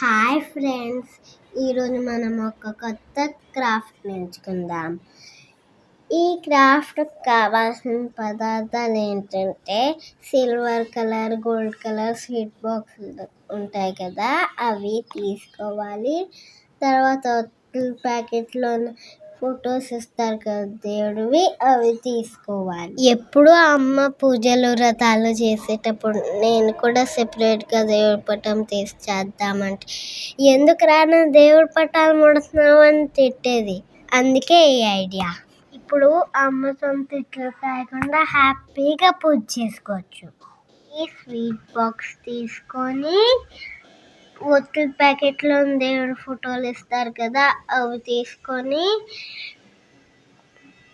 Hi friends, ఈరోజు మనం ఒక కొత్త క్రాఫ్ట్ నేర్చుకుందాం. ఈ క్రాఫ్ట్కి కావాల్సిన పదార్థాలు ఏంటంటే silver colour, gold colour sweet box ఉంటాయి కదా, అవి తీసుకోవాలి. తర్వాత ప్యాకెట్లో ఫొటోస్ ఇస్తారు కదా దేవుడివి, అవి తీసుకోవాలి. ఎప్పుడు అమ్మ పూజలు వ్రతాలు చేసేటప్పుడు నేను కూడా సెపరేట్గా దేవుడి పటం తీసి చేద్దామంటే ఎందుకు రాను దేవుడి పటాలు ముడుతున్నావు అని తిట్టేది. అందుకే ఈ ఐడియా. ఇప్పుడు అమ్మతో తిట్లు కాకుండా హ్యాపీగా పూజ చేసుకోవచ్చు. ఈ స్వీట్ బాక్స్ తీసుకొని ఒత్తుల ప్యాకెట్లో దేవుడి ఫోటోలు ఇస్తారు కదా, అవి తీసుకొని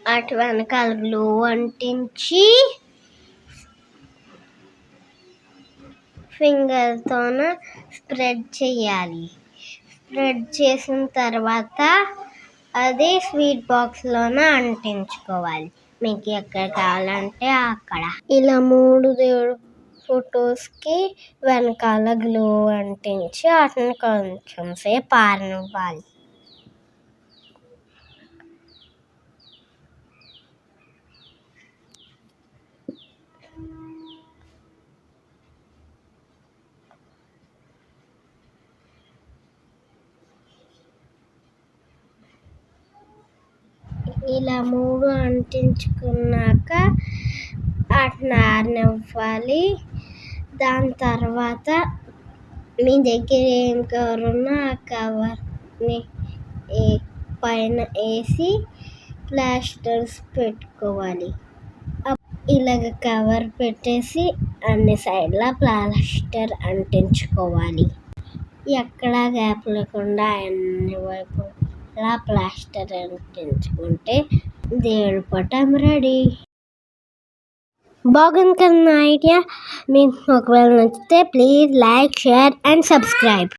వాటి వెనకాల గ్లూ అంటించి ఫింగర్తోన స్ప్రెడ్ చేయాలి. స్ప్రెడ్ చేసిన తర్వాత అది స్వీట్ బాక్స్లోన అంటించుకోవాలి. మీకు ఎక్కడ కావాలంటే అక్కడ. ఇలా 3 దేవుడు ఫొటోస్కి వెనకాల గ్లూ అంటించి వాటిని కొంచెం సేపు ఆరనివ్వాలి. ఇలా 3 అంటించుకున్నాక వాటిని ఆరనివ్వాలి. దాని తర్వాత మీ దగ్గర ఏం కవర్ ఉన్నా ఆ కవర్ని పైన వేసి ప్లాస్టర్స్ పెట్టుకోవాలి. ఇలాగ కవర్ పెట్టేసి అన్ని సైడ్లా ప్లాస్టర్ అంటించుకోవాలి. ఎక్కడ గ్యాప్ లేకుండా అన్ని వైపులా ప్లాస్టర్ అంటించుకుంటే దేవుడి పటం రెడీ. బాగుంది కదా ఐడియా? మీకు ఒకవేళ నచ్చితే please like, share and subscribe.